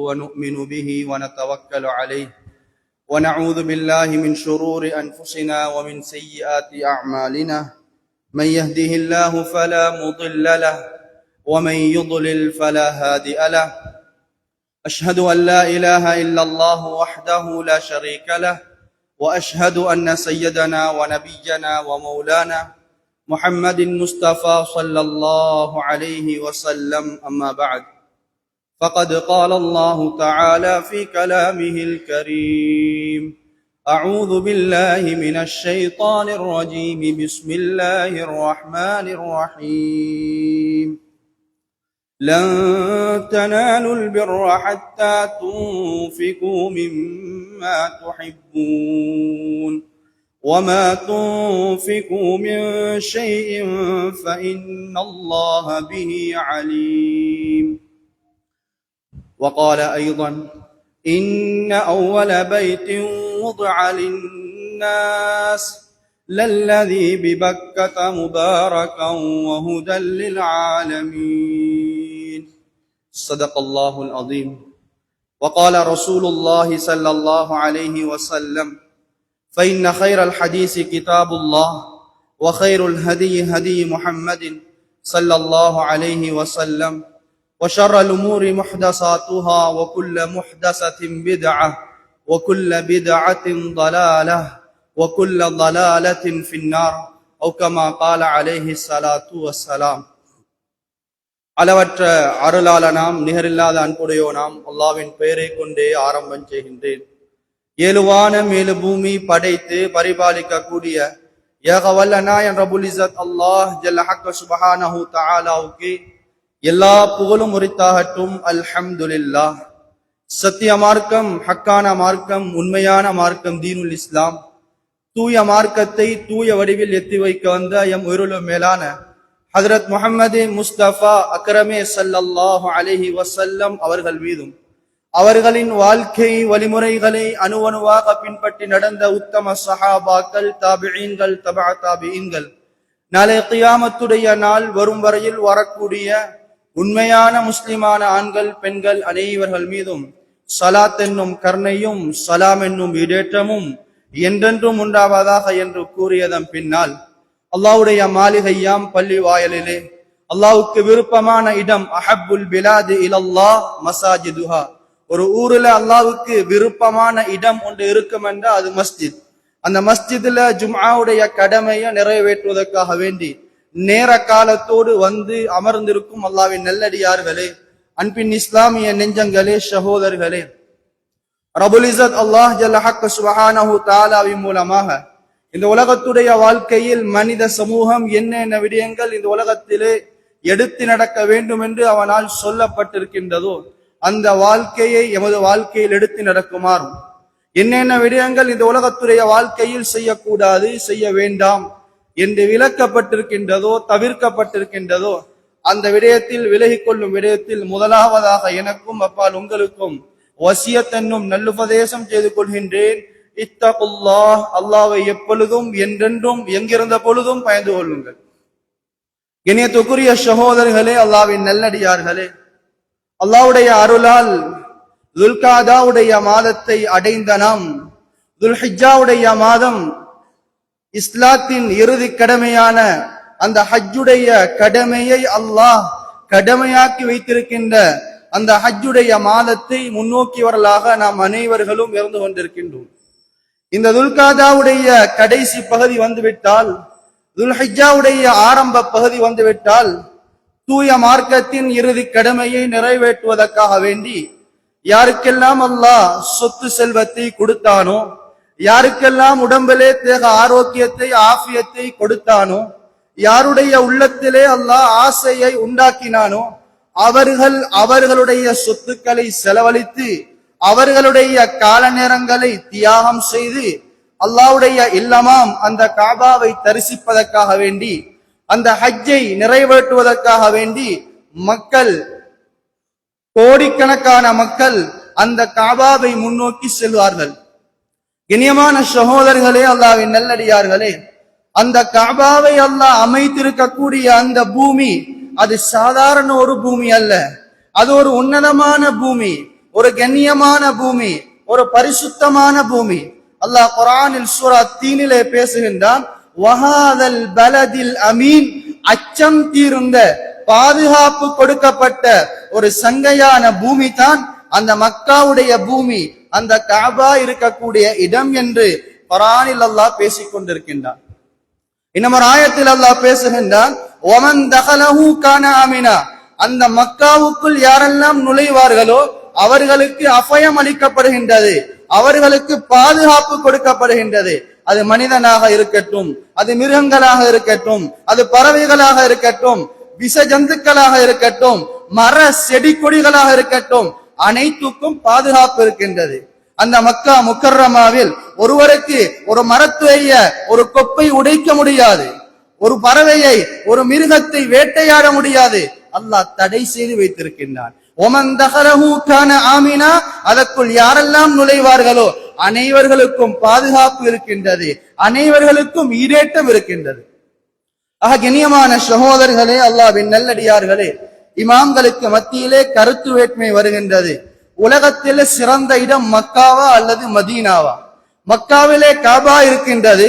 ونؤمن به ونتوكل عليه ونعوذ بالله من شرور أنفسنا ومن سيئات أعمالنا من يهده الله فلا مضل له ومن يضلل فلا هادي له أشهد أن لا إله إلا الله وحده لا شريك له وأشهد أن سيدنا ونبينا ومولانا محمد مصطفى صلى الله عليه وسلم أما بعد فقد قال الله تعالى في كلامه الكريم أعوذ بالله من الشيطان الرجيم بسم الله الرحمن الرحيم لن تنالوا البر حتى تنفقوا مما تحبون وما تنفقوا من شيء فإن الله به عليم وقال أيضا إن أول بيت وضع للناس للذي ببكة مباركا وهدى للعالمين صدق الله العظيم وقال رسول الله صلى الله عليه وسلم فإن خير الحديث كتاب الله وخير الهدي هدي محمد صلى الله عليه وسلم وشر الأمور محدثاتها وكل محدثة بدعة وكل بدعة ضلالة وكل ضلالة في النار أو كما قال عليه الصلاة والسلام. அளவற்ற அருளாளனாம் நிகரில்லாத அன்புடையோனாம் அல்லாஹ்வின் பெயரை கொண்டே ஆரம்பம் செய்கின்றேன். ஏழுவானம் ஏழு பூமி படைத்து பரிபாலிக்க கூடிய ஏகவல்ல நாயன் ரபுல் இஸ்ஸத் அல்லாஹ் ஜல்ல ஹக்க சுப்ஹானஹு தஆலாவுக்கு எல்லா புகழும் உரித்தாகட்டும். அல்ஹம்துலில்லாஹ். சத்திய மார்க்கம், ஹக்கான மார்க்கம், உண்மையான மார்க்கம் தீனுல் இஸ்லாம், தூய மார்க்கத்தை தூய வடிவில் எத்தி வைக்க வந்த எம் உயிருள்ள மேலான ஹஜ்ரத் முஹம்மது முஸ்தபா அக்ரமே ஸல்லல்லாஹு அலைஹி வஸல்லம் அவர்கள் மீதும் அவர்களின் வாழ்க்கை வழிமுறைகளை அணுவணுவாக பின்பற்றி நடந்த உத்தம சஹாபாக்கள், தாபிஈன்கள், தபா தாபிஈன்கள், நாளை கியாமத்துடைய நாள் வரும் வரையில் வரக்கூடிய உண்மையான முஸ்லிமான ஆண்கள் பெண்கள் அனைவர்கள் மீதும் சலாத் என்னும் கருணையும் சலாம் என்னும் இடேற்றமும் என்றென்றும் உண்டாவதாக என்று கூறியதன் பின்னால் அல்லாஹ்வுடைய மாளிகையாம் பள்ளி வாயலிலே அல்லாஹ்வுக்கு விருப்பமான இடம் அஹப்புல் பிலாது இலல்லாஹ் மசாஜிதுஹா, ஒரு ஊர்ல அல்லாஹ்வுக்கு விருப்பமான இடம் ஒன்று இருக்கும் என்றால் அது மஸ்ஜித். அந்த மஸ்ஜிதுல ஜும்ஆவுடைய கடமையை நிறைவேற்றுவதற்காக வேண்டி நேர காலத்தோடு வந்து அமர்ந்திருக்கும் அல்லாஹ்வின் நல்லடியார்களே, அன்பின் இஸ்லாமிய நெஞ்சங்களே, சகோதரர்களே, ரபுல் இஸ்ஸத் அல்லாஹ் ஜல்ல ஹக்க சுப்ஹானஹு தஆலாவின் மூலமாக இந்த உலகத்துடைய வாழ்க்கையில் மனித சமூகம் என்னென்ன விடயங்கள் இந்த உலகத்திலே எடுத்து நடக்க வேண்டும் என்று அவனால் சொல்லப்பட்டிருக்கின்றதோ அந்த வாழ்க்கையை எமது வாழ்க்கையில் எடுத்து நடக்குமாறும், என்னென்ன விடயங்கள் இந்த உலகத்துடைய வாழ்க்கையில் செய்யக்கூடாது, செய்ய வேண்டாம் என்று விளக்கப்பட்டிருக்கின்றதோ தவிர்க்கப்பட்டிருக்கின்றதோ அந்த விடயத்தில் விலகிக் கொள்ளும் விடயத்தில் முதலாவதாக எனக்கும் அப்பால் உங்களுக்கும் வசியத் என்னும் நல்லுபதேசம் செய்து கொள்கின்றேன். இத்தகுல்லாஹ், அல்லாஹ்வை எப்பொழுதும் என்றென்றும் எங்கிருந்த பொழுதும் பயந்து கொள்ளுங்கள். இணையத்துக்குரிய சகோதரர்களே, அல்லாஹ்வின் நல்லடியார்களே, அல்லாஹ்வுடைய அருளால் துல்காதாவுடைய மாதத்தை அடைந்த நாம் துல்ஹிஜ்ஜாவுடைய மாதம் இஸ்லாத்தின் இறுதி கடமையான அந்த ஹஜ்ஜுடைய கடமையை அல்லாஹ் கடமையாக்கி வைத்திருக்கின்ற அந்த ஹஜ்ஜுடைய மாதத்தை முன்னோக்கியவர்களாக நாம் அனைவர்களும் இருந்து கொண்டிருக்கின்றோம். இந்த துல்காதாவுடைய கடைசி பகுதி வந்துவிட்டால், துல்ஹிஜ்ஜாவுடைய ஆரம்ப பகுதி வந்துவிட்டால், தூய மார்க்கத்தின் இறுதி கடமையை நிறைவேற்றுவதற்காக வேண்டி யாருக்கெல்லாம் அல்லாஹ் சொத்து செல்வத்தை கொடுத்தானோ, யாருக்கெல்லாம் உடம்பிலே தேக ஆரோக்கியத்தை ஆஃபியத்தை கொடுத்தானோ, யாருடைய உள்ளத்திலே அல்லாஹ் ஆசையை உண்டாக்கினானோ அவர்கள் அவர்களுடைய சொத்துக்களை செலவழித்து அவர்களுடைய கால நேரங்களை தியாகம் செய்து அல்லாஹ்வுடைய இல்லமாம் அந்த காபாவை தரிசிப்பதற்காக வேண்டி, அந்த ஹஜ்ஜை நிறைவேற்றுவதற்காக வேண்டி மக்கள், கோடிக்கணக்கான மக்கள் அந்த காபாவை முன்னோக்கி செல்வார்கள். கண்ணியமான சகோதரர்களே, அல்லாஹ்வின் நல்லடியார்களே, அந்த காபாவை அல்லாஹ் அமைத்திருக்கக்கூடிய அந்த பூமி அது சாதாரண ஒரு பூமி அல்ல, அது ஒரு உன்னதமான பூமி. ஒரு கண்ணியமான பூமி, ஒரு பரிசுத்தமான பூமி. அல்லாஹ் குர்ஆனில் சூரா தீனிலே பேசுகின்றான், வஹாதல் பலதில் அமீன், அச்சம் தீர்ந்த பாதுகாப்பு கொடுக்கப்பட்ட ஒரு சங்கையான பூமி தான் அந்த மக்காவுடைய பூமி, அந்த காபா இருக்கக்கூடிய இடம் என்று குர்ஆனில் அல்லாஹ் பேசிக் கொண்டிருக்கின்றான். இன்னும் ஒரு ஆயத்தில் அல்லாஹ் பேசுகின்றான், ஒமன் தகலஹு கான ஆமினா, அந்த மக்காவுக்குள் யாரெல்லாம் நுழைவார்களோ அவர்களுக்கு அபயம் அளிக்கப்படுகின்றது, அவர்களுக்கு பாதுகாப்பு கொடுக்கப்படுகின்றது. அது மனிதனாக இருக்கட்டும், அது மிருகங்களாக இருக்கட்டும், அது பறவைகளாக இருக்கட்டும், விஷ ஜந்துக்களாக இருக்கட்டும், மர செடி கொடிகளாக இருக்கட்டும், அனைத்துக்கும் பாதுகாப்பு இருக்கின்றது. அந்த மக்கா முக்கர்ரமாவில் ஒருவருக்கு ஒரு மரத்துடைய ஒரு கொப்பை உடைக்க முடியாது, ஒரு பறவையை ஒரு மிருகத்தை வேட்டையாட முடியாது. அல்லாஹ் தடை செய்து வைத்திருக்கின்றான். ஒமன் தகலஹு கான ஆமினா, அதற்குள் யாரெல்லாம் நுழைவார்களோ அனைவர்களுக்கும் பாதுகாப்பு இருக்கின்றது, அனைவர்களுக்கும் ஈடேற்றம் இருக்கின்றது. ஆக கண்ணியமான சகோதரர்களே, அல்லாஹ்வின் நல்லடியார்களே, இமாம்களுக்கு மத்தியிலே கருத்து வேற்றுமை வருகின்றது. உலகத்திலே சிறந்த இடம் மக்காவா அல்லது மதீனாவா? மக்காவிலே காபா இருக்கின்றது,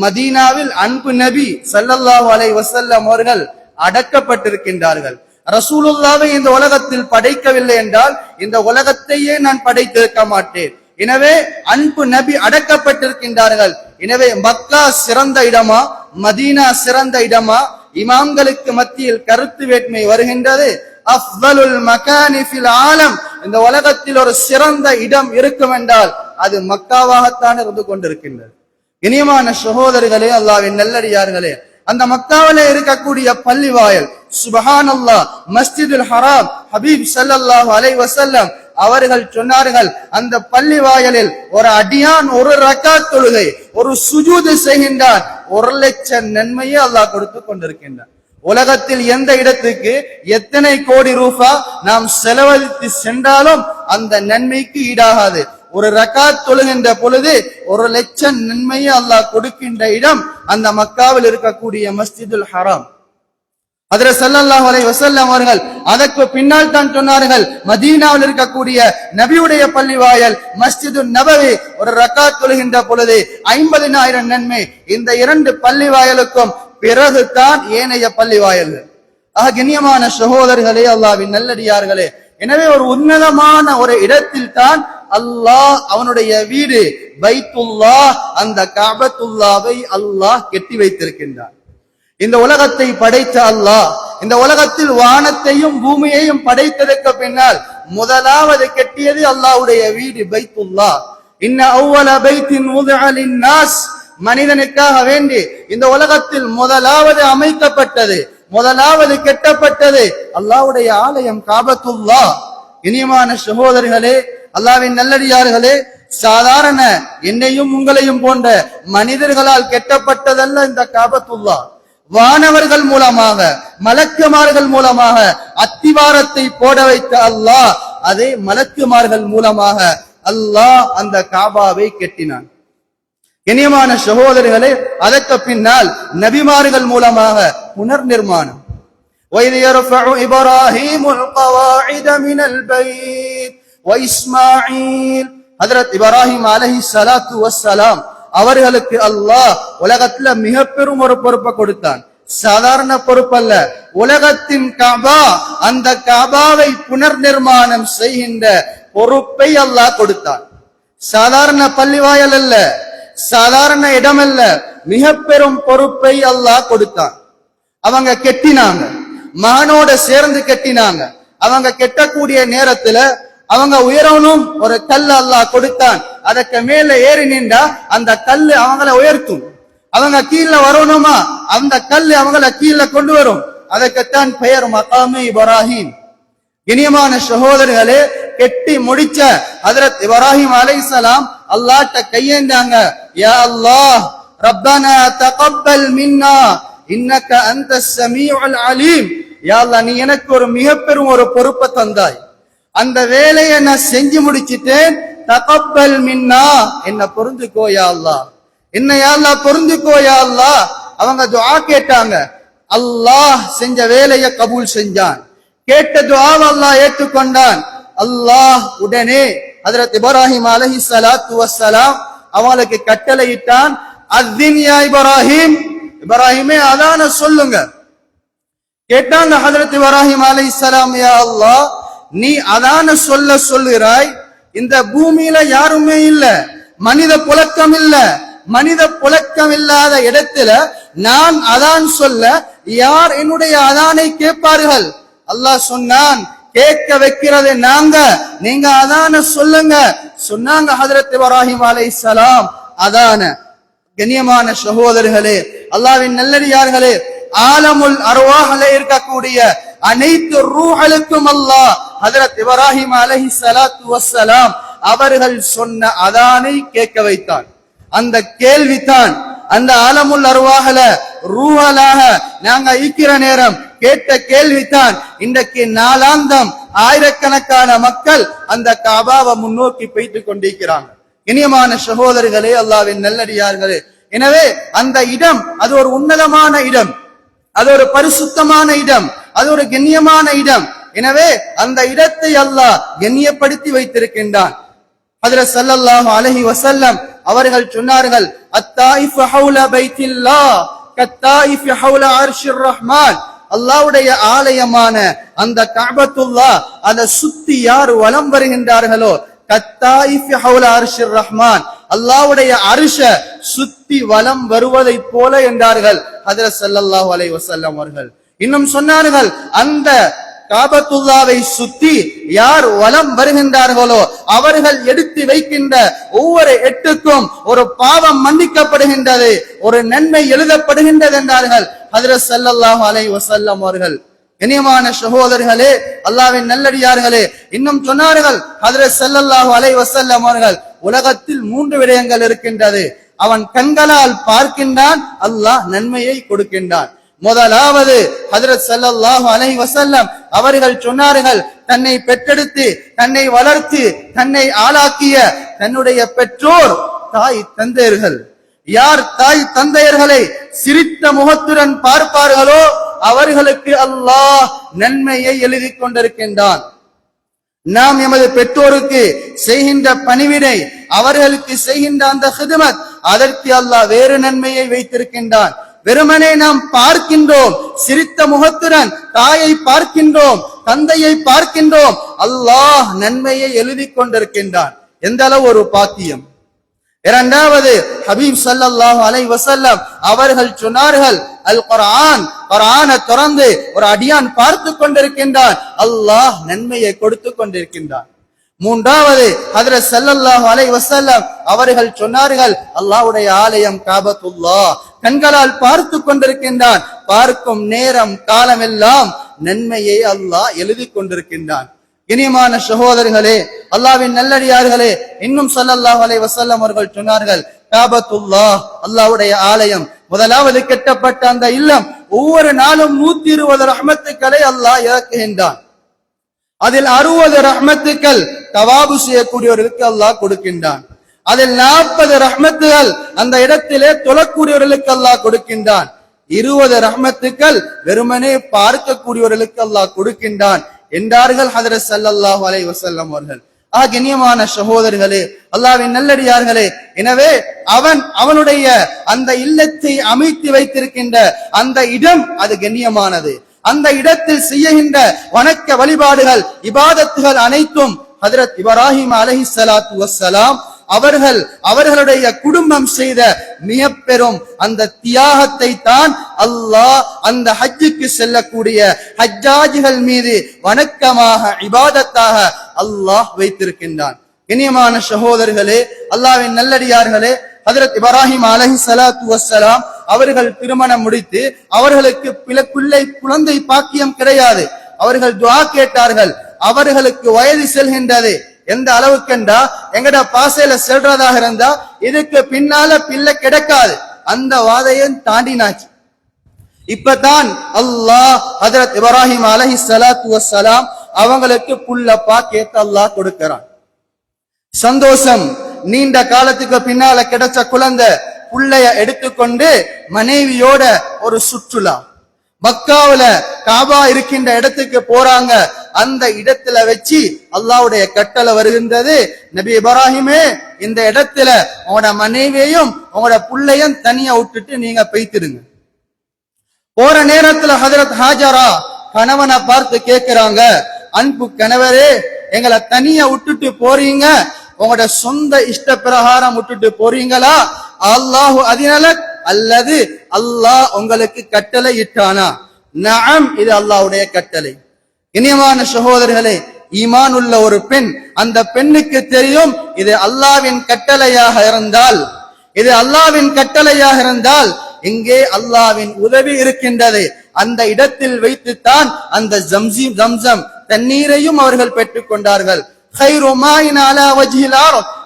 மதீனாவில் அன்பு நபி ஸல்லல்லாஹு அலைஹி வஸல்லம் அவர்கள் அடக்கப்பட்டிருக்கின்றார்கள். ரசூலுல்லாவை இந்த உலகத்தில் படைக்கவில்லை என்றால் இந்த உலகத்தையே நான் படைத்திருக்க மாட்டேன். எனவே அன்பு நபி அடக்கப்பட்டிருக்கின்றார்கள். எனவே மக்கா சிறந்த இடமா மதீனா சிறந்த இடமா? இமாம்களுக்கு மத்தியில் கருத்து வேற்றுமை வருகின்றது. அஃதலுல் மகானி ஃபில் ஆலம், இந்த உலகத்தில் ஒரு சிறந்த இடம் இருக்கும் என்றால் அது மக்காவாகத்தான் இருந்து கொண்டிருக்கின்றது. இனியமான சகோதரர்களே, அல்லாஹ்வின் நல்லடியார்களே, அந்த மக்காவிலே இருக்கக்கூடிய பள்ளி வாயல் சுப்ஹானல்லாஹ், மஸ்ஜிதுல் ஹராம், ஹபீப் ஸல்லல்லாஹு அலைஹி வஸல்லம் அவர்கள் சொன்னார்கள், அந்த பள்ளி வாயலில் ஒரு அடியான் ஒரு ரக்காத் தொழுகை, ஒரு சுஜூது செய்கின்றான், 1,00,000 நன்மையை அல்லாஹ் கொடுத்து கொண்டிருக்கின்றான். உலகத்தில் எந்த இடத்துக்கு எத்தனை கோடி ரூபாய் நாம் செலவழித்து சென்றாலும் அந்த நன்மைக்கு ஈடாகாது. ஒரு ரக்காத் தொழுகின்ற பொழுது 1,00,000 நன்மையை அல்லாஹ் கொடுக்கின்ற இடம் அந்த மக்காவில் இருக்கக்கூடிய மஸ்ஜிதுல் ஹராம். ஹஜ்ரத் ஸல்லல்லாஹு அலைஹி வஸல்லம் அவர்கள் அதற்கு பின்னால் தான் சொன்னார்கள், மதீனாவில் இருக்கக்கூடிய நபியுடைய பள்ளி வாயல் மஸ்ஜிதுன் நபவி, ஒரு ரக்காத் தொழுகின்ற பொழுது 50,000 நன்மை. இந்த 2 பள்ளி வாயலுக்கும் பிறகு தான் ஏனைய பள்ளி வாயல்கள். ஆக கண்ணியமான சகோதரர்களே, அல்லாஹ்வின் நல்லடியார்களே, எனவே ஒரு உன்னதமான ஒரு இடத்தில் தான் அல்லாஹ் அவனுடைய வீடு பைத்துல்லாஹ், அந்த கஅபத்துல்லாவை அல்லாஹ் கட்டி வைத்திருக்கின்றான். இந்த உலகத்தை படைத்த அல்லாஹ் இந்த உலகத்தில் வானத்தையும் பூமியையும் படைத்ததற்கு பின்னால் முதலாவது கட்டியது அல்லாஹ்வுடைய வீடு பைத்துல்லாஹ். இன்ன அவ்வல பைத்தின் உதிஅ லின்னாஸ், மனிதனுக்காக வேண்டி இந்த உலகத்தில் முதலாவது அமைக்கப்பட்டது, முதலாவது கட்டப்பட்டது அல்லாஹ்வுடைய ஆலயம் காபத்துல்லாஹ். இனியமான சகோதரர்களே, அல்லாஹ்வின் நல்லடியார்களே, சாதாரண என்னையும் உங்களையும் போன்ற மனிதர்களால் கட்டப்பட்டதல்ல இந்த காபத்துல்லாஹ். வானவர்கள் மூலமாக, மலக்குமார்கள் மூலமாக அத்திவாரத்தை போட வைத்த அல்லாஹ் அதே மலக்குமார்கள் மூலமாக அல்லாஹ் அந்த காபாவை கட்டினான். இனியமான சகோதரர்களே, அதற்கு பின்னால் நபிமார்கள் மூலமாக புனர் நிர்மாணம். وَإِذْ يَرْفَعُ إِبْرَاهِيمُ الْقَوَاعِدَ مِنَ الْبَيْتِ وَإِسْمَاعِيلُ, ஹஜ்ரத் இப்ராஹிம் அலைஹிஸ்ஸலாத்து வஸ்ஸலாம் அவர்களுக்கு அல்லாஹ் உலகத்துல மிக பெரும் ஒரு பொறுப்பை கொடுத்தான். சாதாரண பொறுப்பல்ல, உலகத்தின் காபா, அந்த காபாவை புனர் நிர்மாணம் செய்கின்ற பொறுப்பை அல்லாஹ் கொடுத்தான். சாதாரண பள்ளிவாயல் அல்ல, சாதாரண இடம் அல்ல, மிக பெரும் பொறுப்பை அல்லாஹ் கொடுத்தான். அவங்க கெட்டினாங்க, மகனோட சேர்ந்து கெட்டினாங்க. அவங்க கெட்டக்கூடிய நேரத்துல அவங்க உயரணும், ஒரு கல் அல்லாஹ் கொடுத்தான். அதற்கு மேல ஏறி நின்றா அந்த கல்லு அவங்கள உயர்த்தும். அவங்க கீழே வரணுமா, அந்த கல்லு அவங்கள கீழே கொண்டு வரும். அதற்குத்தான் பெயர் மகாமே இப்ராஹிம். இனியமான சகோதரர்களே, கெட்டி முடிச்ச ஹஜ்ரத் இப்ராஹிம் அலைஹிஸ்ஸலாம் அல்லாஹ்ட்ட கையேந்தாங்க, யா அல்லாஹ் ரப்பனா தகப்பல் மின்னா இன்னக அன்தஸ் ஸமீஉல் அலீம். யா அல்லாஹ், நீ எனக்கு ஒரு மிக பெரும் ஒரு பொறுப்பை தந்தாய், அந்த வேலையை நான் செஞ்சு முடிச்சிட்டேன். தகப்பல் மின்னா, என்ன பொருந்துக்கோ யா அல்லாஹ், என்ன யா அல்லாஹ் பொருந்துக்கோ யா அல்லாஹ். அவங்க துஆ கேட்டாங்க, அல்லாஹ் செஞ்ச வேலையை கபூல் செஞ்சான், கேட்ட துஆவை அல்லாஹ் ஏற்றுக்கொண்டான். அல்லாஹ் உடனே ஹஜ்ரத் இப்ராஹிம் அலைஹிஸ்ஸலாத்து வஸ்ஸலாம் அவங்களுக்கு கட்டளையிட்டான், அஸ்ஸின் யா இப்ராஹிம், இப்ராஹிமே அதான சொல்லுங்க. கேட்டாங்க ஹஜ்ரத் இப்ராஹிம் அலைஹிஸ்ஸலாம், யா அல்லாஹ், நீ அதான சொல்லுகிறாய், இந்த பூமியில யாருமே இல்ல, மனித புழக்கம் இல்ல, மனித புழக்கம் இல்லாத இடத்துல நான் அதான் சொல்ல யார் என்னுடைய அதானை கேட்பார்கள்? அல்லாஹ் சொன்னான், கேட்க வைக்கிறது நாங்க, நீங்க அதான சொல்லுங்க. சொன்னாங்க ஹஜ்ரத் இப்ராஹிம் அலைஹிஸ்ஸலாம் அதான. கண்ணியமான சகோதரர்களே, அல்லாஹ்வின் நல்லடியார்களே, ஆலமுல் அர்வாஹ்ல இருக்கக்கூடிய அனைத்து ரூஹலுக்கும் அல்லாஹ் ஹஜ்ரத் இப்ராஹிம் அலைஹிஸ்ஸலாத்து வஸ்ஸலாம் அவர்கள் சொன்ன அதானை கேட்க வைத்தான். அந்த கேள்விதான் அந்த ஆலமுல் அர்வாஹ்ல ரூஹலாக நாங்க ஈக்கிற நேரம் கேட்ட கேள்விதான் இன்றைக்கு நாளாந்தம் ஆயிரக்கணக்கான மக்கள் அந்த காபாவை முன்னோக்கி போய்த்து கொண்டிருக்கிறாங்க. இனியமான சகோதரர்களே, அல்லாஹ்வின் நல்லடியார்களே, எனவே அந்த இடம் அது ஒரு உன்னதமான இடம், அது ஒரு பரிசுத்தமான இடம், அது ஒரு கண்ணியமான இடம். எனவே அந்த இடத்தை அல்லாஹ் கண்ணியப்படுத்தி வைத்திருக்கின்றான். ஹஜ்ரத் ஸல்லல்லாஹு அலைஹி வஸல்லம் அவர்கள் சொன்னார்கள், அத்தாயிஃபு ஹவுல பைத்தில்லாஹ் கத்தாயிஃபு ஹவுல அர்ஷிர் ரஹ்மான். அல்லாஹ்வுடைய ஆலயமான அந்த கஅபத்துல்லாஹ் அதை சுத்தி யார் வலம் வருகின்றார்களோ, கத்தாயிஃபு ஹவுல அர்ஷிர் ரஹ்மான், அல்லாஹ்வுடைய அர்ஷ சுத்தி வலம் வருவதை போல என்றார்கள் ஹஜ்ரத் ஸல்லல்லாஹு அலைஹி வஸல்லம் அவர்கள். இன்னும் சொன்னார்கள், அந்த காபத்துல்லாவை சுத்தி யார் வலம் வருகின்றார்களோ அவர்கள் எடுத்து வைக்கின்ற ஒவ்வொரு எட்டுக்கும் ஒரு பாவம் மன்னிக்கப்படுகின்றது, ஒரு நன்மை எழுதப்படுகின்றது என்றார்கள் ஹஜ்ரத் ஸல்லல்லாஹு அலைஹி வஸல்லம் அவர்கள். கண்ணியமான சகோதரர்களே, அல்லாஹ்வின் நல்லடியார்களே, இன்னும் சொன்னார்கள் ஹஜ்ரத் ஸல்லல்லாஹு அலைஹி வஸல்லம் அவர்கள், உலகத்தில் 3 விடயங்கள் இருக்கின்றது, அவன் கண்களால் பார்க்கின்றான், அல்லாஹ் நன்மையை கொடுக்கின்றான். முதலாவது ஹஜ்ரத் ஸல்லல்லாஹு அலைஹி வஸல்லம் அவர்கள் சொன்னார்கள், தன்னை பெற்றெடுத்து தன்னை வளர்த்து தன்னை ஆளாக்கிய தன்னுடைய பெற்றோர் தாய் தந்தையர்கள். யார் தாய் தந்தையர்களை சிரித்த முகத்துடன் பார்ப்பார்களோ அவர்களுக்கு அல்லாஹ் நன்மையை எழுதி கொண்டிருக்கின்றான். நாம் எமது பெற்றோருக்கு செய்கின்ற பணிவிடை, அவர்களுக்கு செய்கின்ற அந்த ஹிதுமத், அதற்கு அல்லாஹ் வேறு நன்மையை வைத்திருக்கின்றான். வெறுமனே நாம் பார்க்கின்றோம், சிரித்த முகத்துடன் தாயை பார்க்கின்றோம், தந்தையை பார்க்கின்றோம், அல்லாஹ் நன்மையை எழுதி கொண்டிருக்கின்றான். எந்த அளவு ஒரு பாக்கியம்! இரண்டாவது, ஹபீப் ஸல்லல்லாஹு அலைஹி வஸல்லம் அவர்கள் சொன்னார்கள், அல் குர்ஆன், குர்ஆனை திறந்து ஒரு அடியான் பார்த்து கொண்டிருக்கின்றான், அல்லாஹ் நன்மையை கொடுத்து கொண்டிருக்கின்றான். மூன்றாவது, ஹஜ்ரத் ஸல்லல்லாஹு அலைஹி வஸல்லம் அவர்கள் சொன்னார்கள், அல்லாஹ்வுடைய ஆலயம் காபத்துல்லாஹ் கண்களால் பார்த்து கொண்டிருக்கின்றான், பார்க்கும் நேரம் காலமெல்லாம் நன்மையை அல்லாஹ் எழுதி கொண்டிருக்கின்றான். இனிமான சகோதரர்களே, அல்லாஹ்வின் நல்லடியார்களே, இன்னும் ஸல்லல்லாஹு அலைஹி வஸல்லம் அவர்கள் சொன்னார்கள், காபத்துல்லாஹ் அல்லாஹ்வுடைய ஆலயம், முதலாவது கட்டப்பட்ட அந்த இல்லம் ஒவ்வொரு நாளும் 120 ரஹ்மத்துக்களை அல்லாஹ் இறக்குகின்றான். அதில் 60 ரஹ்மத்துக்கள் தவாபு செய்யக்கூடியவர்களுக்கு அல்லாஹ் கொடுக்கின்றான். அதில் 40 ரஹ்மத்துகள் அந்த இடத்திலே தொழக்கூடியவர்களுக்கு அல்லாஹ் கொடுக்கின்றான். 20 ரஹ்மத்துக்கள் வெறுமனே பார்க்கக்கூடியவர்களுக்கு அல்லாஹ் கொடுக்கின்றான் என்றார்கள் ஹஜ்ரத் ஸல்லல்லாஹு அலைஹி வஸல்லம் அவர்கள். கண்ணியமான சகோதரர்களே, அல்லாஹ்வின் நல்லடியார்களே, எனவே அவனுடைய அந்த இல்லத்தை அமைத்து வைத்திருக்கின்ற அந்த இடம் அது கண்ணியமானது. அந்த இடத்தில் செய்கின்ற வணக்க வழிபாடுகள், இபாதத்துகள் அனைத்தும் ஹஜ்ரத் இப்ராஹிம் அலைஹிஸ்ஸலாத்து வஸ்ஸலாம் அவர்களுடைய குடும்பம் செய்த மிக பெரும் அந்த தியாகத்தை தான் அல்லாஹ் அந்த ஹஜ்ஜுக்கு செல்லக்கூடிய ஹஜ்ஜாஜிகள் மீது வணக்கமாக, இபாதத்தாக அல்லாஹ் வைத்திருக்கின்றான். இனியமான சகோதரர்களே, அல்லாஹ்வின் நல்லடியார்களே, ஹஜ்ரத் இப்ராஹிம் அலைஹிஸ்ஸலாத்து வஸ்ஸலாம் அவர்கள் திருமணம் முடித்து அவர்களுக்கு குழந்தை பாக்கியம் கிடையாது. அவர்கள் துஆ கேட்டார்கள். அவர்களுக்கு வயது செல்கின்றது. எந்த அளவுக்குண்டா, எங்கட பாசையில செல்றதாக இருந்தா இதுக்கு பின்னால பிள்ளை கிடைக்காது, அந்த வாதையை தாண்டினாச்சு. இப்பதான் அல்லாஹ் ஹஜ்ரத் இப்ராஹிம் அலைஹிஸ்ஸலாத்து வஸ்ஸலாம் அவங்களுக்கு புள்ள பாக்கியத்தை அல்லாஹ் கொடுக்கிறான். சந்தோஷம். நீண்ட காலத்துக்கு பின்னால கிடைச்ச குழந்தை புள்ளைய எடுத்துக்கொண்டு மனைவியோட ஒரு சுற்றுலா, மக்காவுல காபா இருக்கின்ற இடத்துக்கு போறாங்க. அந்த இடத்துல வச்சு அல்லாஹ்வுடைய கட்டளை வருகின்றது, நபி இப்ராஹிமே இந்த இடத்துல உங்களோட மனைவியையும் உங்களோட புள்ளையும் தனியா விட்டுட்டு நீங்க போய்த்திடுங்க. போற நேரத்துல ஹஜரத் ஹாஜரா கணவனை பார்த்து கேட்கிறாங்க, அன்பு கணவரே, எங்களை தனியா விட்டுட்டு போறீங்க, உங்களோட சொந்த இஷ்ட பிரகாரம் விட்டுட்டு போறீங்களா? அல்லாஹு அதினல அல்லது அல்லாஹ் உங்களுக்கு கட்டளை இட்டானா? நஅம், இது அல்லாஹ்வுடைய கட்டளை. இனியமான சகோதரர்களே, ஈமான் உள்ள ஒரு பெண், அந்த பெண்ணுக்கு தெரியும் இது அல்லாஹ்வின் கட்டளையாக இருந்தால், இது அல்லாஹ்வின் கட்டளையாக இருந்தால் இங்கே அல்லாஹ்வின் உதவி இருக்கின்றது. அந்த இடத்தில் வைத்துத்தான் அந்த ஜம்சம் தண்ணீரையும் அவர்கள் பெற்றுக் கொண்டார்கள்.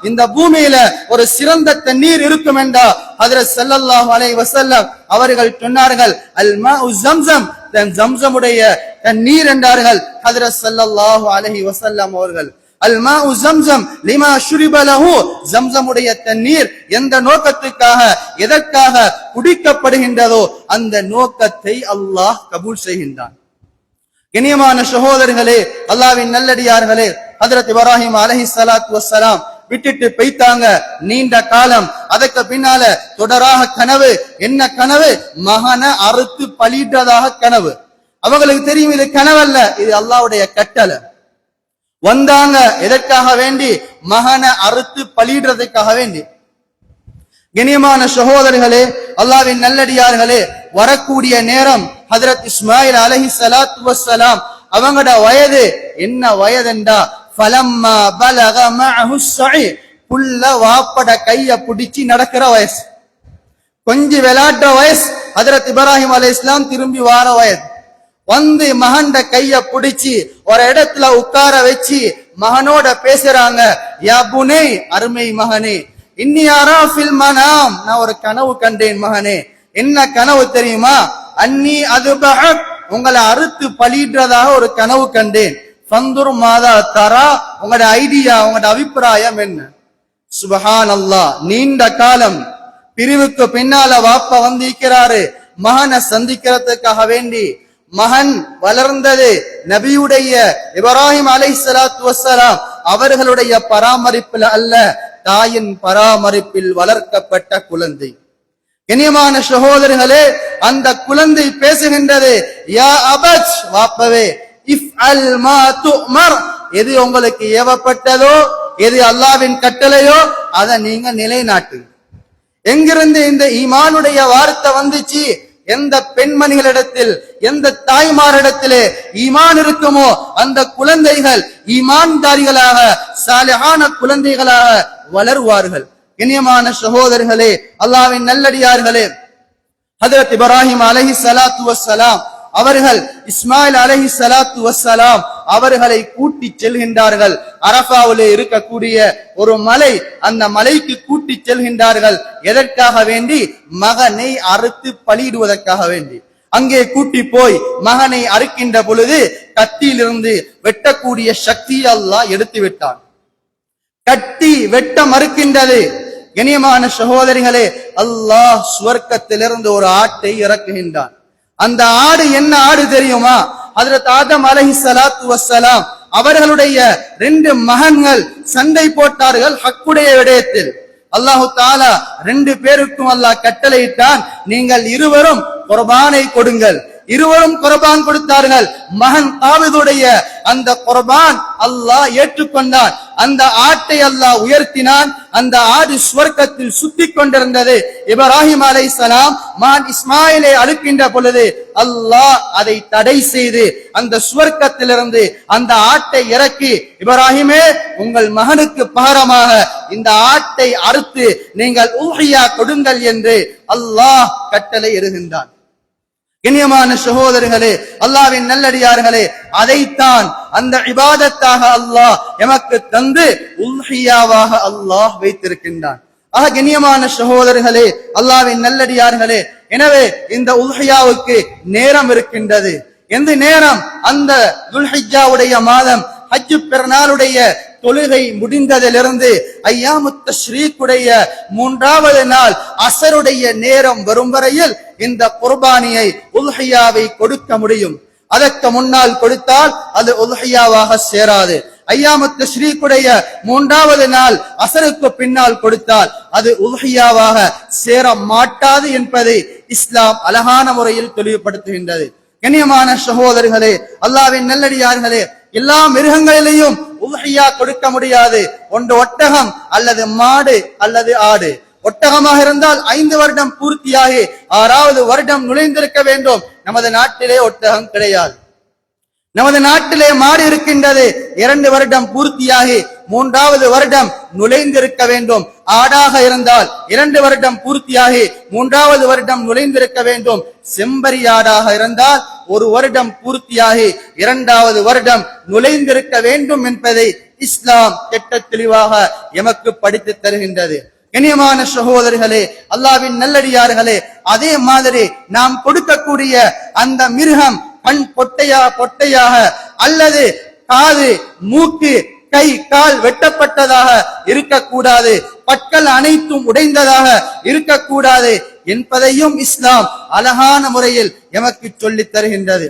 இந்த பூமியில ஒரு சிறந்த தண்ணீர் இருக்கும் என்றா ஹஜ்ரத் ஸல்லல்லாஹு அலைஹி வஸல்லம் அவர்கள் சொன்னார்கள், அல் மாஉ ஜம்சம், ஜம்சமுடைய தண்ணீர் என்றார்கள் ஹஜ்ரத் ஸல்லல்லாஹு அலைஹி வஸல்லம் அவர்கள். அல் மாஉ ஜம்சம் லிமா ஷுரிப லஹு, ஜம்சமுடைய தண்ணீர் எந்த நோக்கத்துக்காக எதற்காக குடிக்கப்படுகின்றதோ அந்த நோக்கத்தை அல்லாஹ் கபூல் செய்கின்றான். கண்ணியமான சகோதரர்களே, அல்லாஹ்வின் நல்லடியார்களே, ஹஜ்ரத் இப்ராஹிம் அலைஹிஸ்ஸலாத்து வஸ்ஸலாம் விட்டுட்டு போய்த்தாங்க நீண்ட காலம். அதற்கு பின்னால தொடராக கனவு. என்ன கனவு? மகனை அறுத்து பலியிட்டதாக கனவு. அவங்களுக்கு தெரியும் இது கனவல்ல, இது அல்லாஹ்வுடைய கட்டளை. வந்தாங்க எதற்காக வேண்டி? மகனை அறுத்து பலியிடுறதுக்காக வேண்டி. கண்ணியமான சகோதரர்களே, அல்லாஹ்வின் நல்லடியார்களே, வரக்கூடிய நேரம் ஹஜ்ரத் இஸ்மாயில் அலைஹிஸ்ஸலாத்து வஸ்ஸலாம் அவங்களோட வயது என்ன வயதுண்டா, ஃபலம்மா பலக மஅஹு ஸஇ, புள்ள வாப்பட கைய பிடிச்சி நடக்கிற வயசு, கொஞ்சம் விளையாட்ட வயசு. ஹஜ்ரத் இப்ராஹிம் அலைஹிஸ்ஸலாம் திரும்பி வார வயது. வந்து மகன்ட கைய பிடிச்சி ஒரு இடத்துல உட்கார வச்சு மகனோட பேசுறாங்க. யா புனை, அருமை மகனே, இன்னி அரா ஃபில் மனாம், நான் ஒரு கனவு கண்டேன் மகனே. என்ன கனவு தெரியுமா? அன்னி அதுபஹக், உங்களை அறுத்து பலியிடுறதாக ஒரு கனவு கண்டேன். ஃபந்துர் மாதா தரா, உங்களோட ஐடியா, உங்களோட அபிப்பிராயம் என்ன? சுப்ஹானல்லாஹ், நீண்ட காலம் பிரிவுக்கு பின்னால வாப்பா வந்து இருக்கிறாரு மகனை சந்திக்கிறதுக்காக வேண்டி. மகன் வளர்ந்தது நபியுடைய இப்ராஹிம் அலைஹிஸ்ஸலாத்து வஸ்ஸலாம் அவர்களுடைய பராமரிப்பில் அல்ல, தாயின் பராமரிப்பில் வளர்க்கப்பட்ட குழந்தை. கண்ணியமான சகோதரர்களே, அந்த குழந்தை பேசுகின்றது, யா அபத், வாப்பவே, இஃப்அல் மா துஅமர், எது உங்களுக்கு ஏவப்பட்டதோ, எது அல்லாஹ்வின் கட்டளையோ அதை நீங்க நிலைநாட்டு. எங்கிருந்து இந்த ஈமானுடைய வார்த்தை வந்துச்சு? எந்த பெண்மணிகளிடத்தில், எந்த தாய்மாரிடத்திலே ஈமான் இருக்குமோ அந்த குழந்தைகள் ஈமான்தாரிகளாக, சாலிஹான குழந்தைகளாக வளருவார்கள். இனியமான சகோதரர்களே, அல்லாஹ்வின் நல்லடியார்களே, ஹஜ்ரத் இப்ராஹிம் அலைஹிஸ்ஸலாத்து வஸ்ஸலாம் அவர்கள் இஸ்மாயில் அலைஹிஸ்ஸலாத்து வஸ்ஸலாம் அவர்களை கூட்டி செல்கின்றார்கள். அரஃபாவிலே இருக்கக்கூடிய ஒரு மலை, அந்த மலைக்கு கூட்டி செல்கின்றார்கள். எதற்காக வேண்டி? மகனை அறுத்து பலியிடுவதற்காக வேண்டி. அங்கே கூட்டி போய் மகனை அறுக்கின்ற பொழுது கத்தியிலிருந்து வெட்டக்கூடிய சக்தி அல்லாஹ் எடுத்து விட்டான். கட்டி வெட்ட மறுக்கின்றது. கண்ணியமான சகோதரிகளே, அல்லாஹ் சுவர்க்கத்திலிருந்து ஒரு ஆட்டை இறக்குகின்றான். அந்த ஆடு என்ன ஆடு தெரியுமா? ஹஜ்ரத் ஆதம் அலைஹிஸ்ஸலாத்து வஸ்ஸலாம் அவர்களுடைய 2 மகன்கள் சண்டை போட்டார்கள் ஹக்குடைய விடயத்தில். அல்லாஹு தஆலா 2 பேருக்கும் அல்லாஹ் கட்டளையிட்டான், நீங்கள் இருவரும் குர்பானை கொடுங்கள். இருவரும் குர்பான் கொடுத்தார்கள். மகன் தாவீதுடைய அந்த குர்பான் அல்லாஹ் ஏற்றுக்கொண்டான். அந்த ஆட்டை அல்லாஹ் உயர்த்தினான். அந்த ஆடு சுவர்க்கத்தில் சுத்தி கொண்டிருந்தது. இப்ராஹிம் அலைஹிஸ்ஸலாம் மகன் இஸ்மாயிலை அறுக்கின்ற பொழுது அல்லாஹ் அதை தடை செய்து அந்த சுவர்க்கத்திலிருந்து அந்த ஆட்டை இறக்கி, இப்ராஹிமே, உங்கள் மகனுக்கு பகரமாக இந்த ஆட்டை அறுத்து நீங்கள் ஊஹியா கொடுங்கள் என்று அல்லாஹ் கட்டளை இடுகின்றான். கண்ணியமான சகோதரர்களே, அல்லாஹ்வின் நல்லடியார்களே, அதைத்தான் அந்த இபாதத்தாக அல்லாஹ் எமக்கு தந்து உல்ஹியாவாக அல்லாஹ் வைத்திருக்கின்றான். ஆக கண்ணியமான சகோதரர்களே, அல்லாஹ்வின் நல்லடியார்களே, எனவே இந்த உல்ஹியாவுக்கு நேரம் இருக்கின்றது. எந்த நேரம்? அந்த துல்ஹிஜ்ஜாவுடைய மாதம் ஹஜ் பெருநாளுடைய தொழுகை முடிந்ததிலிருந்து ஐயாமுத் தஷ்ரீக்குடைய 3வது நாள் அசருடைய நேரம் வரும் வரையில் இந்த குர்பானியை உல்ஹியாவை கொடுக்க முடியும். அதற்கு முன்னால் கொடுத்தால் அது உல்ஹியாவாக சேராது. ஐயாமத் தஷ்ரீக்குடைய 3வது நாள் அசருக்கு பின்னால் கொடுத்தால் அது உல்ஹியாவாக சேர மாட்டாது என்பதை இஸ்லாம் அழகான முறையில் தெளிவுபடுத்துகின்றது. கண்ணியமான சகோதரர்களே, அல்லாஹ்வின் நல்லடியார்களே, எல்லா மிருகங்களிலேயும் உல்ஹியா கொடுக்க முடியாது. ஒன்று ஒட்டகம் அல்லது மாடு அல்லது ஆடு. ஒட்டகமாக இருந்தால் 5 வருடம் பூர்த்தியாகி 6வது வருடம் நுழைந்திருக்க வேண்டும். நமது நாட்டிலே ஒட்டகம் கிடையாது. நமது நாட்டிலே மாடு இருக்கின்றது. 2 வருடம் பூர்த்தியாகி 3வது வருடம் நுழைந்திருக்க வேண்டும். ஆடாக இருந்தால் 2 வருடம் பூர்த்தியாகி 3வது வருடம் நுழைந்திருக்க வேண்டும். செம்பரியாடாக இருந்தால் 1 வருடம் பூர்த்தியாகி 2வது வருடம் நுழைந்திருக்க வேண்டும் என்பதை இஸ்லாம் திட்ட தெளிவாக எமக்கு படித்து தருகின்றது. கண்ணியமான சகோதரர்களே, அல்லாஹ்வின் நல்லடியார்களே, அதே மாதிரி நாம் கொடுக்கக்கூடிய அந்த மிருகம் கண் பொட்டையாக அல்லது காது, மூக்கு, கை, கால் வெட்டப்பட்டதாக இருக்கக்கூடாது. பற்கள் அனைத்தும் உடைந்ததாக இருக்கக்கூடாது என்பதையும் இஸ்லாம் அழகான முறையில் எமக்கு சொல்லித் தருகின்றது.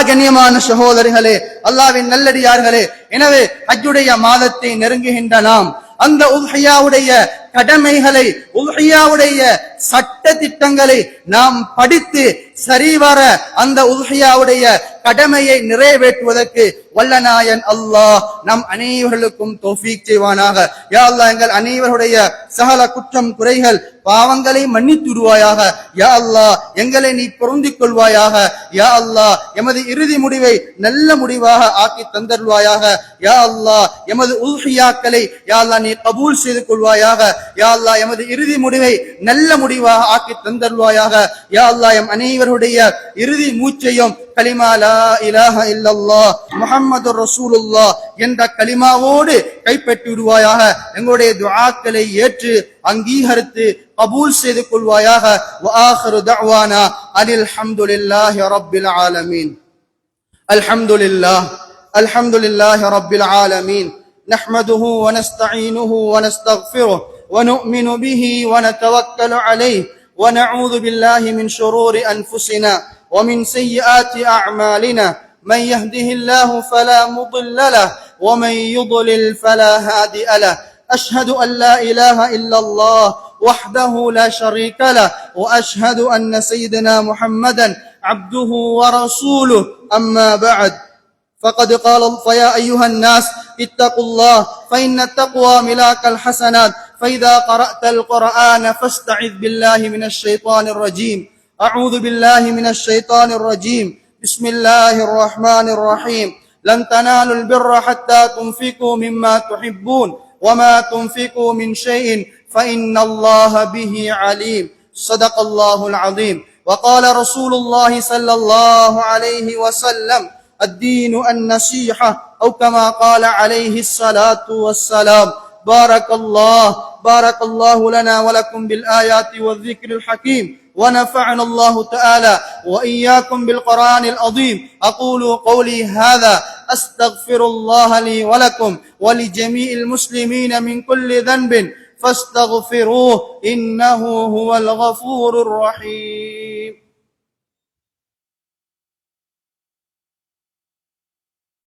கண்ணியமான சகோதரர்களே, அல்லாஹ்வின் நல்லடியார்களே, எனவே ஹஜ்ஜுடைய மாதத்தை நெருங்குகின்ற நாம் அந்த உல்ஹியாவுடைய கடமைகளை, உல்ஹியாவுடைய சட்ட திட்டங்களை நாம் படித்து சரிவர அந்த உல்ஹியாவுடைய கடமையை நிறைவேற்றுவதற்கு வல்லநாயன் அல்லாஹ் நம் அனைவர்களுக்கும் தௌஃபீக் செய்வானாக. யா அல்லாஹ், எங்கள் அனைவருடைய சகல குற்றம் குறைகள் பாவங்களை மன்னித்துடுவாயாக. யா அல்லாஹ், எங்களை நீ பொருந்திக் கொள்வாயாக. யா அல்லாஹ், எமது இறுதி முடிவை நல்ல முடிவாக ஆக்கி தந்தருவாயாக. யா அல்லாஹ், எமது உல்ஹியாக்களை யா அல்லாஹ் நீ கபூல் செய்து கொள்வாயாக. யா அல்லாஹ், எமது இறுதி முடிவை நல்ல முடிவாக ஆக்கி தந்தருவாயாக. யா அல்லாஹ், எம் அனைவருடைய இறுதி மூச்சையும் கலிமா லா இலாஹ இல்லல்லாஹ் முஹம்மதுர் ரசூலுல்லாஹ் என்ற கலிமாவோடு கைப்பற்றி விடுவாயாக. எங்களுடைய துஆக்களை ஏற்று அங்கீகரித்து கபூல் செய்து கொள்வாயாக. வ ஆகிரு தஅவானா அனில் ஹம்துலில்லாஹி ரப்பில் ஆலமீன். அல்ஹம்துலில்லாஹி ரப்பில் ஆலமீன். நஹ்மதுஹு வ நஸ்தஈனுஹு வ நஸ்தக்ஃபிருஹு வ நு'மினு பிஹி வ நதவக்கலு அலைஹி வ நஊது பில்லாஹி மின் ஷுரூரி அன்ஃபுஸினா ومن سيئات أعمالنا من يهده الله فلا مضل له ومن يضلل فلا هادي له. أشهد أن لا إله إلا الله وحده لا شريك له وأشهد أن سيدنا محمدا عبده ورسوله. أما بعد فقد قال فيا أيها الناس اتقوا الله فإن التقوى ملاك الحسنات. فإذا قرأت القرآن فاستعذ بالله من الشيطان الرجيم. أعوذ بالله من الشيطان الرجيم. بسم الله الرحمن الرحيم. لن تنالوا البر حتى تنفقوا مما تحبون وما تنفقوا من شيء فإن الله به عليم. صدق الله العظيم. وقال رسول الله صلى الله عليه وسلم الدين النصيحة أو كما قال عليه الصلاة والسلام. بارك الله لنا ولكم بالآيات والذكر الحكيم ونفعنا الله تعالى وإياكم بالقرآن العظيم. أقول قولي هذا أستغفر الله لي ولكم ولجميع المسلمين من كل ذنب فاستغفروه إنه هو الغفور الرحيم.